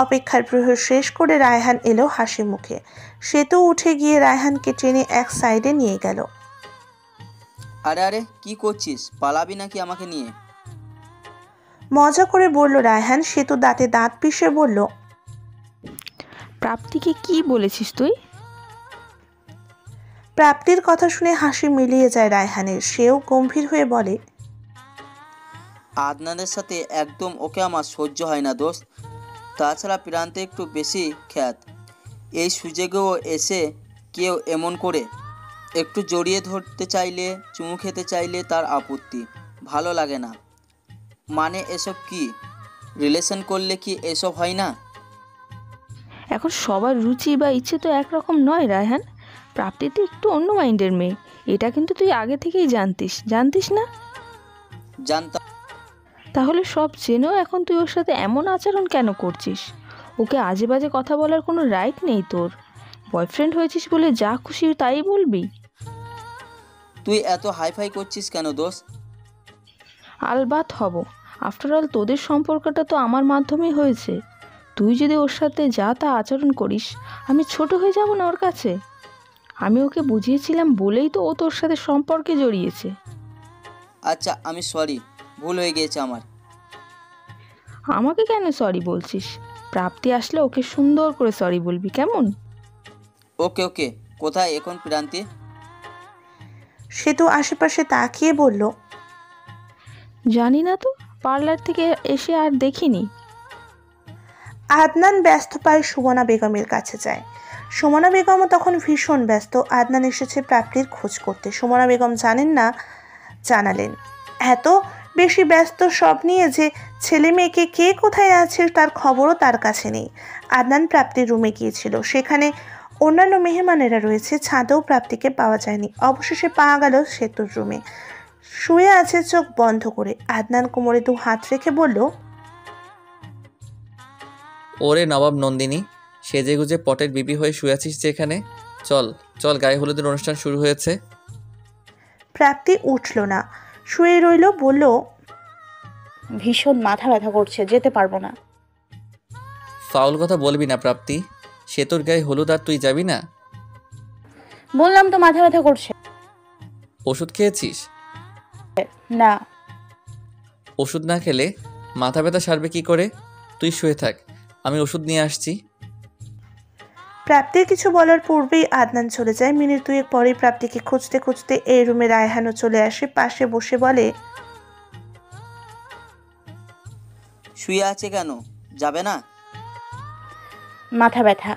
অপেক্ষার প্রহর শেষ করে রায়হান এলো হাসি মুখে। সে তো উঠে গিয়ে রায়হানকে টেনে এক সাইডে নিয়ে গেল। আরে আরে কি করছিস, পালাবি নাকি আমাকে নিয়ে? মজা করে বলল রায়হান। সে তো দাঁতে দাঁত পিষে বলল, প্রাপ্তিকে কি বলেছিস তুই? প্রাপ্তির কথা শুনে হাসি মিলিয়ে যায় রায়হানের। সেও গম্ভীর হয়ে বলে, আদনানের সাথে একদম ওকে আমার সহ্য হয় না দোস্ত। তাছাড়া প্রান্তে একটু বেশি খ্যাত। এই সুযোগেও এসে কেউ এমন করে একটু জড়িয়ে ধরতে চাইলে, চুমু খেতে চাইলে তার আপত্তি। ভালো লাগে না। মানে এসব কি রিলেশন করলে কি এসব হয় না? এখন সবার রুচি বা ইচ্ছে তো একরকম নয় রায়হান। প্রাপ্তি তো একটু অন্য মাইন্ডের মেয়ে, এটা কিন্তু তুই আগে থেকেই জানতিস না? জানতাম। তাহলে সব জেনেও এখন তুই ওর সাথে এমন আচরণ কেন করছিস? ওকে আজে বাজে কথা বলার কোনো রাইট নেই তোর। বয়ফ্রেন্ড হয়েছিস বলে যা খুশি তাই বলবি? তুই এত হাইফাই করছিস কেন দোস্ত? আলবাত হব। আফটার অল তোদের সম্পর্কটা তো আমার মাধ্যমেই হয়েছে। তুই যদি ওর সাথে যা তা আচরণ করিস, আমি ছোট হয়ে যাব না ওর কাছে? আমি ওকে বুঝিয়েছিলাম বলেই তো ও তোর সাথে সম্পর্কে জড়িয়েছে। আচ্ছা আমি সরি, ভুল হয়ে গিয়েছে আমার। আমাকে কেন সরি বলছিস? প্রাপ্তি আসলে ওকে সুন্দর করে সরি বলবি, কেমন? ওকে ওকে। কোথায় এখন প্রান্তি? সে তো আশেপাশে তাকিয়ে বলল, জানি না তো, পার্লার থেকে এসে আর দেখিনি। আদনান ব্যস্ত পায় সুমনা বেগমের কাছে যায়। সুমনা বেগমও তখন ভীষণ ব্যস্ত। আদনান এসেছে প্রাপ্তির খোঁজ করতে। সুমনা বেগম জানালেন এত বেশি ব্যস্ত সব নিয়ে যে ছেলে মেয়েকে কে কোথায় আছে তার খবরও তার কাছে নেই। আদনান প্রাপ্তির রুমে গিয়েছিল, সেখানে অন্যান্য মেহমানেরা রয়েছে। ছাদেও প্রাপ্তিকে পাওয়া যায়নি। অবশেষে পাওয়া গেল সেতুর রুমে। শুয়ে আছে চোখ বন্ধ করে। আদনান কোমরে 2 হাত রেখে বলল, ওরে নবাব নন্দিনী, সেজেগুজে পটের বিবি হয়ে শুয়ে আছিস যে এখানে? চল চল, গায়ে হলুদের অনুষ্ঠান শুরু হয়েছে। প্রাপ্তি উঠল না, শুয়ে রইল। বলল, ভীষণ মাথা ব্যথা করছে, যেতে পারবো না। ফাউল কথা বলবি না প্রাপ্তি। সে তোর গায়ে হলুদ আর তুই যাবি না? বললাম তো মাথা ব্যথা করছে। ওষুধ খেয়েছিস? না। ওষুধ না খেলে মাথা ব্যথা সারবে কি করে? তুই শুয়ে থাক, আমি ওষুধ নিয়ে আসছি। প্রাপ্তির কিছু বলার পূর্বেই আদনান চলে যায়। মিনিট 2 পরেই প্রাপ্তিকে খুঁজতে খুঁজতে এই রুমে রায়হানও চলে আসে। পাশে বসে বলে, শুয়ে আছে কেন, যাবে না? মাথা ব্যথা।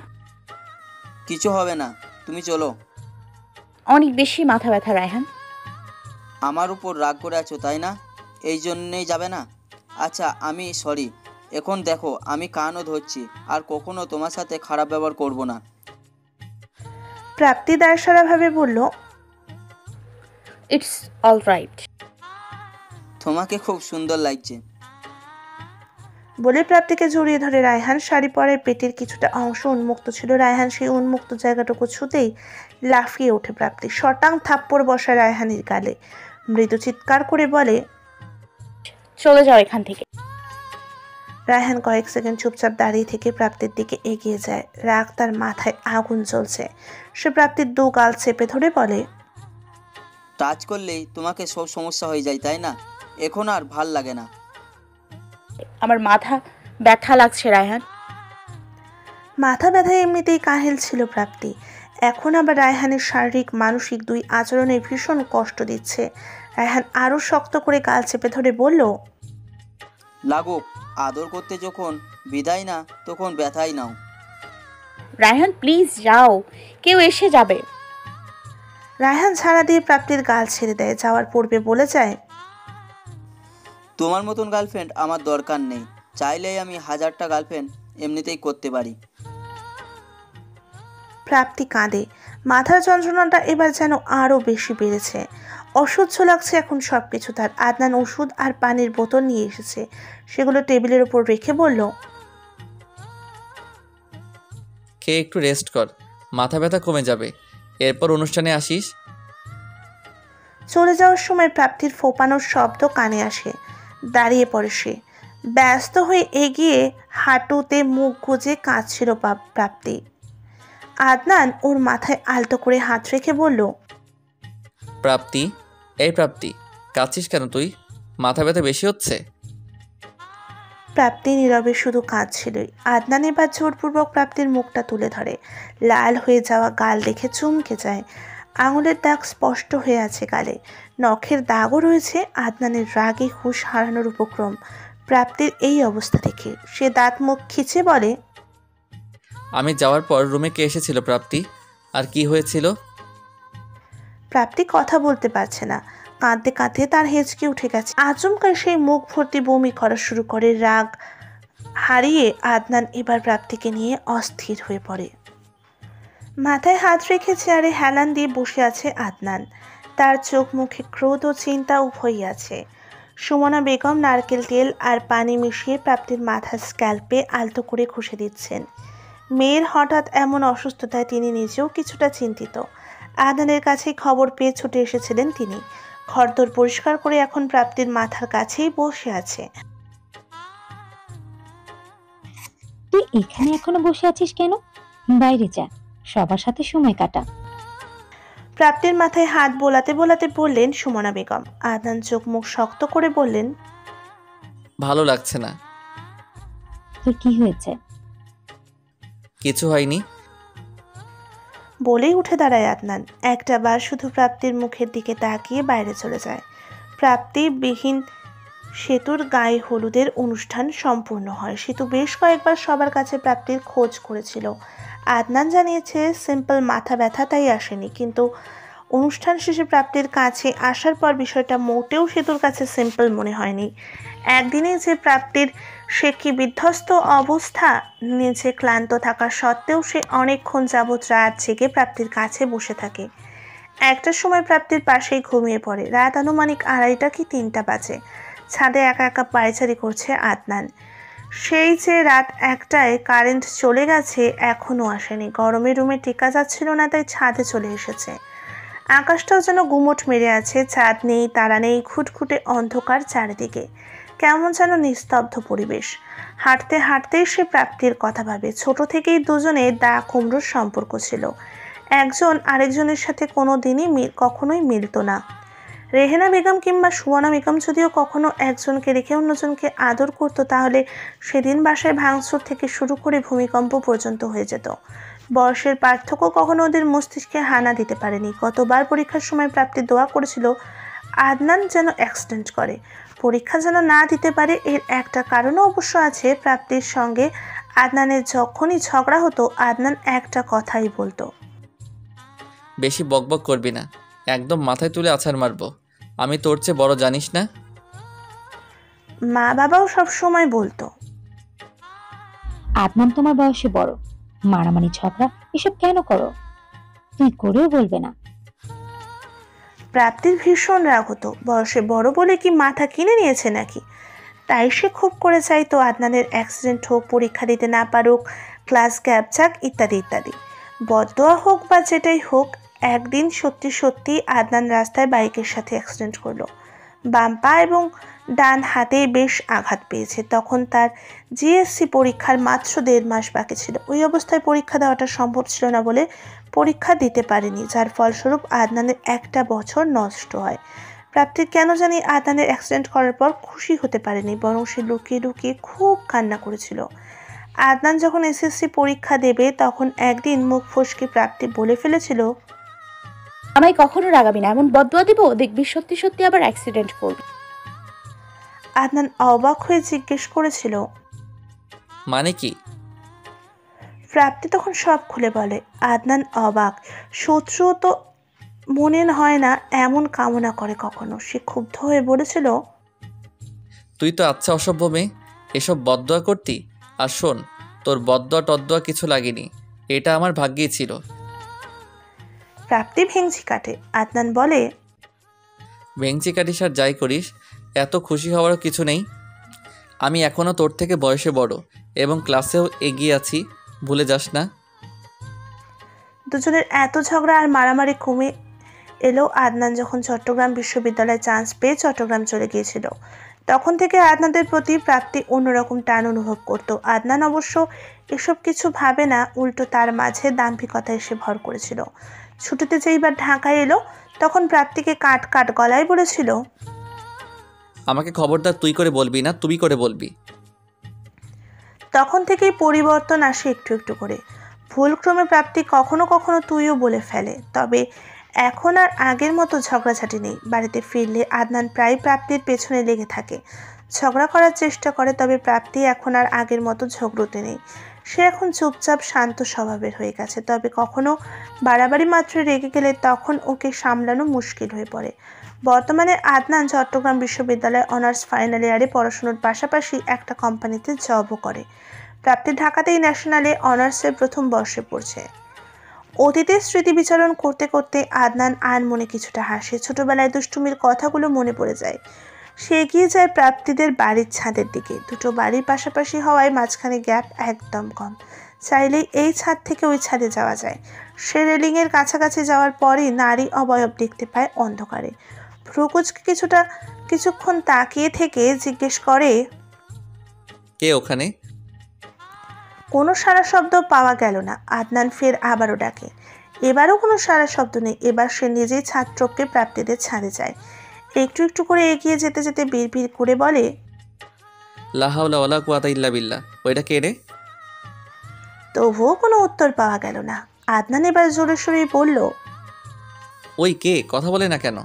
কিছু হবে না, তুমি চলো। অনেক বেশি মাথা ব্যথা রায়হান। আমার উপর রাগ করে আছো তাই না? এই জন্যেই যাবে না? আচ্ছা আমি সরি। এখন দেখো আমি কানও ধরছি, আর কখনো তোমার সাথে খারাপ ব্যবহার করব না। প্রাপ্তি দায়সারাভাবে বলল, ইটস অল রাইট। তোমাকে খুব সুন্দর লাগছে। বলে প্রাপ্তিকে জড়িয়ে ধরে রায়হান। শাড়ি পরে পেটের কিছুটা অংশ উন্মুক্ত ছিল। রায়হান সেই উন্মুক্ত জায়গাটুকু ছুতেই লাফিয়ে ওঠে প্রাপ্তি। শটাং থাপ্পড় বসায় রায়হানের গালে। মৃদু চিৎকার করে বলে, চলে যাও এখান থেকে। রায়হান কয়েক সেকেন্ড চুপচাপ দাঁড়িয়ে থেকে প্রাপ্তির দিকে এগিয়ে যায়। রাগ তার মাথায় আগুন জ্বলছে। সে প্রাপ্তির 2 গাল চেপে ধরে বলে, টাচ করলেই তোমাকে সব সমস্যা হয়ে যায় তাই না? এখন আর ভাল লাগে না। আমার মাথা ব্যথা লাগছে রায়হান। মাথা ব্যথায় এমনিতেই কাহিল ছিল প্রাপ্তি, এখন আবার রায়হানের শারীরিক মানসিক 2 আচরণে ভীষণ কষ্ট দিচ্ছে। রায়হান আরো শক্ত করে গাল চেপে ধরে বলল, লাগুক, আদর করতে যখন বিদায় না তখন ব্যথাই নাও। রায়হান প্লিজ যাও, কেউ এসে যাবে। রায়হান ছাড়া দিয়ে প্রাপ্তির গাল ছেড়ে দেয়। যাওয়ার পূর্বে বলে যায়, তোমার মতন গার্লফ্রেন্ড আমার দরকার নেই। চাইলেই আমি 1000টা গার্লফ্রেন্ড এমনিতেই করতে পারি। প্রাপ্তি কাঁদে। মাথার যন্ত্রণাটা এবার যেন আরো বেশি বেড়েছে। অসহ্য লাগছে এখন সবকিছু তার। আদনান ওষুধ আর পানির বোতল নিয়ে এসেছে। সেগুলো টেবিলের উপর রেখে বলল, খেয়ে একটু রেস্ট কর, মাথা ব্যথা কমে যাবে। এরপর অনুষ্ঠানে আসিস। চলে যাওয়ার সময় প্রাপ্তির ফোপানোর শব্দ কানে আসে। দাঁড়িয়ে পড়ে সে। ব্যস্ত হয়ে এগিয়ে হাঁটুতে মুখ গুজে কাঁদছিল প্রাপ্তি। আদনান ওর মাথায় আলতো করে হাত রেখে বলল, প্রাপ্তি, এই প্রাপ্তি, কাঁদছিস কেন তুই? মাথা ব্যথা বেশি হচ্ছে? প্রাপ্তি নীরবে শুধু কাঁদছিলই। আদনান এবার জোরপূর্বক প্রাপ্তির মুখটা তুলে ধরে। লাল হয়ে যাওয়া গাল দেখে চমকে যায়। আঙুলের দাগ স্পষ্ট হয়ে আছে গালে, নখের দাগও রয়েছে। আদনানের রাগে হুঁশ হারানোর উপক্রম প্রাপ্তির এই অবস্থা দেখে। সে দাঁত মুখ খিচে বলে, আমি যাওয়ার পর রুমে কে এসেছিল প্রাপ্তি? আর কি হয়েছিল? প্রাপ্তি কথা বলতে পারছে না। কাঁদতে কাঁদতে তার হেঁচকে উঠে গেছে। আচমকা সেই মুখ ভর্তি বমি করা শুরু করে। রাগ হারিয়ে আদনান এবার প্রাপ্তিকে নিয়ে অস্থির হয়ে পড়ে। মাথায় হাত রেখে চেয়ারে হেলান দিয়ে বসে আছে আদনান। তার চোখ মুখে ক্রোধ ও চিন্তা উভয়ই আছে। সুমনা বেগম নারকেল তেল আর পানি মিশিয়ে প্রাপ্তির মাথার স্ক্যাল্পে আলতো করে ঘষে দিচ্ছেন। মেয়ের হঠাৎ এমন অসুস্থতায় তিনি নিজেও কিছুটা চিন্তিত। আদনানের কাছেই খবর পেয়ে ছুটে এসেছিলেন তিনি। ঘরদোর পরিষ্কার করে এখন প্রাপ্তির মাথার কাছেই বসে আছে। তুই এখানে এখনো বসে আছিস কেন? বাইরে যা, সবার সাথে সময় কাটা। প্রাপ্তির মাথায় হাত বোলাতে বোলাতে বললেন সুমনা বেগম। আদনান চোখ মুখ শক্ত করে বললেন, ভালো লাগছে না। তোর কি হয়েছে? কিছু হয়নি। বলেই উঠে দাঁড়ায় আদনান। একটা বার শুধু প্রাপ্তির মুখের দিকে তাকিয়ে বাইরে চলে যায়। প্রাপ্তিবিহীন সেতুর গায়ে হলুদের অনুষ্ঠান সম্পূর্ণ হয়। সেতু বেশ কয়েকবার সবার কাছে প্রাপ্তির খোঁজ করেছিল। আদনান জানিয়েছে সিম্পল মাথা ব্যথা, তাই আসেনি। কিন্তু অনুষ্ঠান শেষে প্রাপ্তির কাছে আসার পর বিষয়টা মোটেও সেতুর কাছে সিম্পল মনে হয়নি। একদিনে যে প্রাপ্তির সে কি বিধ্বস্ত অবস্থা, নিজে ক্লান্ত থাকা সত্ত্বেও সে অনেকক্ষণ যাবৎ রাত জেগে প্রাপ্তির কাছে বসে থাকে। একটার সময় প্রাপ্তির পাশেই ঘুমিয়ে পড়ে। রাত আনুমানিক 2:30 কি 3টা বাজে। ছাদে একা একা পায়চারি করছে আদনান। সেই যে রাত 1টায় কারেন্ট চলে গেছে, এখনও আসেনি। গরমে রুমে টেকা যাচ্ছিল না, তাই ছাদে চলে এসেছে। আকাশটাও যেন গুমোট মেরে আছে। চাঁদ নেই, তারা নেই, খুটখুটে অন্ধকার চারিদিকে। কেমন যেন নিস্তব্ধ পরিবেশ। হাঁটতে হাঁটতেই সে প্রাপ্তির কথা ভাবে। ছোট থেকেই দুজনে দা কুমড়োর সম্পর্ক ছিল। একজন আরেকজনের সাথে কখনোই মিলত না। রেহেনা বেগম কিংবা সুমনা বেগম যদিও কখনো একজনকে রেখে অন্যজনকে আদর করত, তাহলে সেদিন বাসায় ভাঙচুর থেকে শুরু করে ভূমিকম্প পর্যন্ত হয়ে যেত। বয়সের পার্থক্য কখনো ওদের মস্তিষ্কে হানা দিতে পারেনি। কতবার পরীক্ষার সময় প্রাপ্তি দোয়া করেছিল আদনান যেন অ্যাক্সিডেন্ট করে, পরীক্ষা যেন না দিতে পারে। এর একটা কারণও অবশ্য আছে। প্রাপ্তির সঙ্গে আদনানের যখনই ঝগড়া হতো, আদনান একটা কথাই বলতো, বেশি বকবক করবি না, একদম মাথায় তুলে আছাড় মারবো। আমি তোর চেয়ে বড়, জানিস না? মা বাবাও সব সময় বলতো। আদনান তোমার বয়সে বড়, মারামারি ঝগড়া এসব কেন করো? তুই করেও বলবে না। প্রাপ্তির ভীষণ রাগ হতো। বয়সে বড় বলে কি মাথা কিনে নিয়েছে নাকি? তাই সে খুব করে চাইতো আদনানের অ্যাক্সিডেন্ট হোক, পরীক্ষা দিতে না পারুক, ক্লাস গ্যাপ যাক, ইত্যাদি ইত্যাদি। বদদোয়া হোক বা যেটাই হোক, একদিন সত্যি সত্যি আদনান রাস্তায় বাইকের সাথে অ্যাক্সিডেন্ট করলো। বাম পা এবং ডান হাতে বেশ আঘাত পেয়েছে। তখন তার জিএসসি পরীক্ষার মাত্র 1.5 মাস বাকি ছিল। ওই অবস্থায় পরীক্ষা দেওয়াটা সম্ভব ছিল না বলে পরীক্ষা দিতে পারেনি, যার ফলস্বরূপ আদনানের একটা বছর নষ্ট হয়। প্রাপ্তির কেন জানি আদনানের অ্যাক্সিডেন্ট করার পর খুশি হতে পারেনি, বরং সে লুকিয়ে লুকিয়ে খুব কান্না করেছিল। আদনান যখন এসএসসি পরীক্ষা দেবে, তখন একদিন মুখ ফসকে প্রাপ্তি বলে ফেলেছিল, আমায় কখনো রাগাবি না, এমন বদদোয়া দেবো দেখবি সত্যি সত্যি আবার অ্যাক্সিডেন্ট করবি। আদনান অবাক হয়ে জিজ্ঞেস করেছিল, মানে কি? প্রাপ্তি তখন সব খুলে বলে। আদনান অবাক। শত্রু তো মনে হয় না এমন কামনা করে কখনো। সে ক্ষুব্ধ হয়ে বলেছিল, তুই তো আচ্ছা অসভ্য মেয়ে, এসব বদদোয়া করতি। আর শোন, তোর বদদোয়া টদদোয়া কিছু লাগেনি, এটা আমার ভাগ্যেই ছিল। প্রাপ্তি ভেঙচি কাটে। আদনান বলে, ভেঙচি কাটিস আর যাই করিস, এত খুশি হওয়ারও কিছু নেই। আমি এখনও তোর থেকে বয়সে বড় এবং ক্লাসেও এগিয়ে আছি, ভুলে যাস না। দুজনের এত ঝগড়া আর মারামারি কমে এলো আদনান যখন চট্টগ্রাম বিশ্ববিদ্যালয়ে চান্স পেয়ে চট্টগ্রাম চলে গিয়েছিল। তখন থেকে আদনানের প্রতি প্রাপ্তি অন্যরকম টান অনুভব করত। আদনান অবশ্য এসব কিছু ভাবে না, উল্টো তার মাঝে দাম্ভিকতা এসে ভর করেছিল। ছুটিতে যেইবার ঢাকায় এলো তখন প্রাপ্তিকে কাট কাট গলায় বলেছিল, আমাকে খবরদার তুই করে বলবি না, তুমি করে বলবি। তখন থেকেই পরিবর্তন আসে একটু একটু করে। ভুলক্রমে প্রাপ্তি কখনো কখনো তুইও বলে ফেলে, তবে এখন আর আগের মতো ঝগড়াঝাটি নেই। বাড়িতে ফিরলে আদনান প্রায় প্রাপ্তির পেছনে লেগে থাকে, ঝগড়া করার চেষ্টা করে, তবে প্রাপ্তি এখন আর আগের মতো ঝগড়তে নেই। সে এখন চুপচাপ শান্ত স্বভাবের হয়ে গেছে, তবে কখনো বাড়াবাড়ি মাত্রায় রেগে গেলে তখন ওকে সামলানো মুশকিল হয়ে পড়ে। বর্তমানে আদনান চট্টগ্রাম বিশ্ববিদ্যালয়ে অনার্স ফাইনাল ইয়ারে পড়াশোনার পাশাপাশি একটা কোম্পানিতে জবও করে। প্রাপ্তি ঢাকাতেই ন্যাশনালে অনার্সের প্রথম বর্ষে পড়ছে। অতীতের স্মৃতি বিচারণ করতে করতে আদনান আনমনে কিছুটা হাসে। ছোটবেলায় দুষ্টুমির কথাগুলো মনে পড়ে যায়। সে এগিয়ে যায় প্রাপ্তিদের বাড়ির ছাদের দিকে। দুটো বাড়ির পাশাপাশি হওয়ায় মাঝখানে গ্যাপ একদম কম, চাইলেই এই ছাদ থেকে ওই ছাদে যাওয়া যায়। সে রেলিংয়ের কাছাকাছি যাওয়ার পরই নারী অবয়ব দেখতে পায় অন্ধকারে। ভ্রুকুচকে কিছুক্ষণ তাকিয়ে থেকে জিজ্ঞেস করে, কে ওখানে? কোনো সারা শব্দ পাওয়া গেল না। আদনান ফের আবারও ডাকে, এবারও কোনো সারা শব্দ নেই। এবার সে নিজেই ছাদ টপকে প্রাপ্তিদের ছাদে যায়। একটু একটু করে এগিয়ে যেতে যেতে বিড়বিড় করে বলে, লা হাওলা ওয়ালা কুওয়াতা ইল্লা বিল্লাহ। ওইটা কে রে? তবুও কোনো উত্তর পাওয়া গেল না। আদনান এবার জোরে সোরেই বলল, ওই কে? কথা বলে না কেন?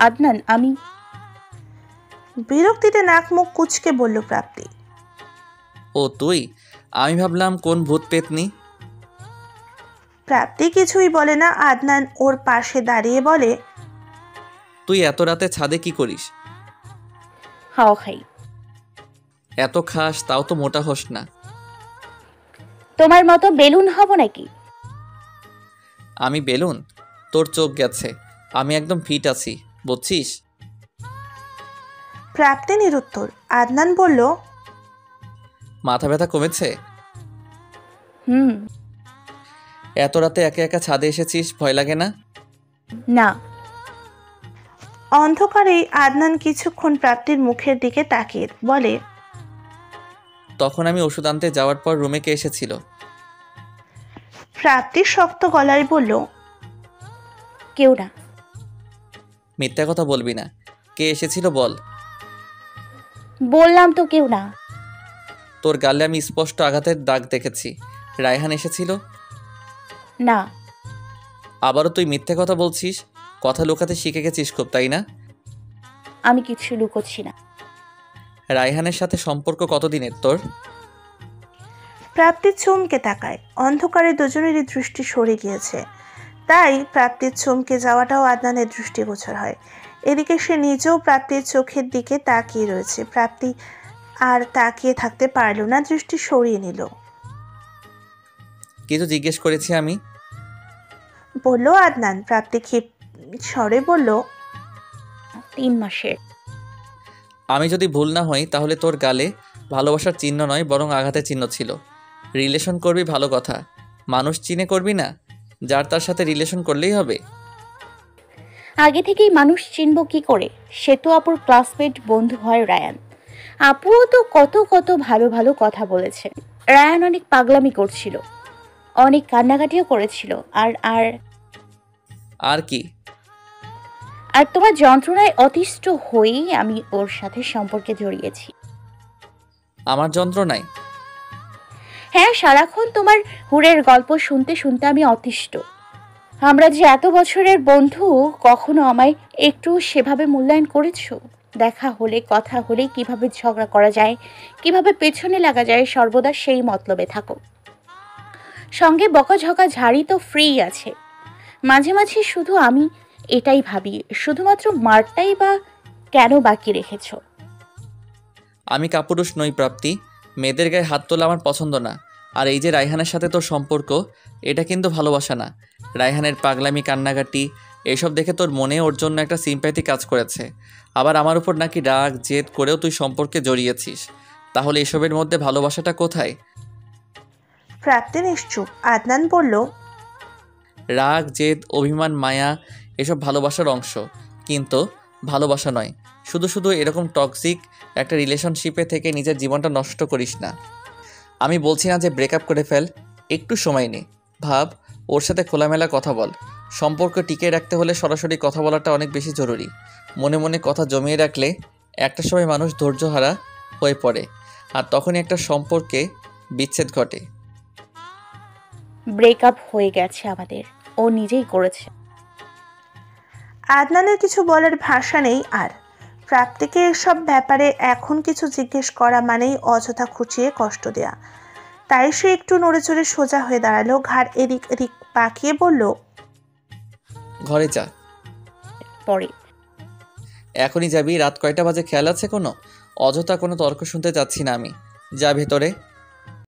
আদনান, আমি। বিরক্তিতে নাক মুখ কুচকে বলল প্রাপ্তি। ও তুই? আমি ভাবলাম কোন ভূত পেতনি। প্রাপ্তি কিছুই বলে না। আদনান ওর পাশে দাঁড়িয়ে বলে, তুই এত রাতে ছাদে কি করিস? হাওয়া খাই। এত খাস তাও তো মোটা হোস না। তোমার মতো বেলুন হব নাকি? আমি বেলুন? তোর চোখ গেছে, আমি একদম ফিট আছি, বুঝছিস? প্রাপ্তি নিরুত্তর। আদনান বলল, মাথা ব্যথা কমেছে? হুম। এত রাতে একা একা ছাদে এসেছিস, ভয় লাগে না? না। অন্ধকারেই আদনান কিছুক্ষণ প্রাপ্তির মুখের দিকে তাকিয়ে বলে, তখন আমি ওষুধ আনতে যাওয়ার পর রুমে কে এসেছিল? প্রাপ্তি শক্ত গলায় বলল, কেউ না। মিথ্যা কথা বলবি না, কে এসেছিল বল। বললাম তো কেউ না। তোর গালে আমি স্পষ্ট আঘাতের দাগ দেখেছি। রায়হান এসেছিল? না। আবারও তুই মিথ্যে কথা বলছিস, কথা লুকাতে শিখে গেছিস খুব, তাই না? আমি কিছু লুকোচ্ছি না। রায়হানের সাথে সম্পর্ক কতদিনের তোর? প্রাপ্তি চমকে তাকায়। অন্ধকারে দুজনেরই দৃষ্টি সরে গিয়েছে, তাই প্রাপ্তির চমকে যাওয়াটাও আদনানের দৃষ্টিগোচর হয়। এদিকে সে নিজেও প্রাপ্তির চোখের দিকে তাকিয়ে রয়েছে। প্রাপ্তি আর তাকিয়ে থাকতে পারল না, দৃষ্টি সরিয়ে নিল। কিছু জিজ্ঞেস করেছি আমি? বলল আদনান। প্রাপ্তি ক্ষিপ্ত স্বরে বলল, 3 মাসের। আমি যদি ভুল না হই তাহলে তোর গালে ভালোবাসার চিহ্ন নয় বরং আঘাতের চিহ্ন ছিল। রিলেশন করবি ভালো কথা, মানুষ চিনে করবি না, যার তার সাথে রিলেশন করলেই হবে। আগে থেকেই মানুষ চিনব কি করে? সে তো আপুর ক্লাসমেট বন্ধু হয় রায়ান। আপুও তো কত কত ভালো ভালো কথা বলেছে। রায়ান অনেক পাগলামি করছিল, অনেক কান্নাকাটিও করেছিল। আর আর আর কি? আর তোমার যন্ত্রণায় অতিষ্ঠ হয়েই আমি ওর সাথে সম্পর্কে জড়িয়েছি। আমার যন্ত্রণায়? হ্যাঁ, সারাক্ষণ তোমার হুড়ের গল্প শুনতে শুনতে আমি অতিষ্ঠ। আমরা যে এত বছরের বন্ধু, কখনো আমায় একটু সেভাবে মূল্যায়ন করেছো? দেখা হলে কথা হলে কিভাবে ঝগড়া করা যায়, কিভাবে পেছনে লাগা যায়, সর্বদা সেই মতলবে থাকো। সঙ্গে বকাঝকা ঝাড়ি তো ফ্রি আছে। মাঝে মাঝে শুধু আমি এটাই ভাবি, শুধুমাত্র মারটাই বা কেন বাকি রেখেছো? আমি কাপুরুষ নই প্রাপ্তি, মেয়েদের গায়ে হাত তোলা আমার পছন্দ না। আর এই যে রায়হানের সাথে তোর সম্পর্ক, এটা কিন্তু ভালোবাসা না। রায়হানের পাগলামি কান্নাকাটি এইসব দেখে তোর মনে ওর জন্য একটা সিম্প্যাথি কাজ করেছে। আবার আমার উপর নাকি রাগ জেদ করেও তুই সম্পর্কে জড়িয়েছিস। তাহলে এসবের মধ্যে ভালোবাসাটা কোথায়? প্রাপ্তি নিশ্চুপ। আদনান বলল, রাগ জেদ অভিমান মায়া এসব ভালোবাসার অংশ, কিন্তু ভালোবাসা নয়। শুধু শুধু এরকম টক্সিক একটা রিলেশনশিপে থেকে নিজের জীবনটা নষ্ট করিস না। আমি বলছি না যে ব্রেকআপ করে ফেল, একটু সময় নে, ভাব, ওর সাথে খোলামেলা কথা বল। সম্পর্ক টিকিয়ে রাখতে হলে সরাসরি কথা বলাটা অনেক বেশি জরুরি। মনে মনে কথা জমিয়ে রাখলে একটা সময় মানুষ ধৈর্যহারা হয়ে পড়ে, আর তখনই একটা সম্পর্কে বিচ্ছেদ ঘটে। ব্রেকআপ হয়ে গেছে আমাদের, ও নিজেই করেছে। আদনানের কিছু বলার ভাষা নেই আর। প্রাপ্তিকে এসব ব্যাপারে এখন কিছু জিজ্ঞেস করা মানেই অযথা খুঁচিয়ে কষ্ট দেয়া। তাই সে একটু নড়েচড়ে সোজা হয়ে দাঁড়ালো, ঘাড় এদিক এদিক পাকিয়ে বলল, ঘরে যা। পরে এখনই যাবি? রাত কয়টা বাজে খেয়াল আছে কোনো? অযথা কোনো তর্ক শুনতে চাচ্ছি না আমি। যা ভেতরে।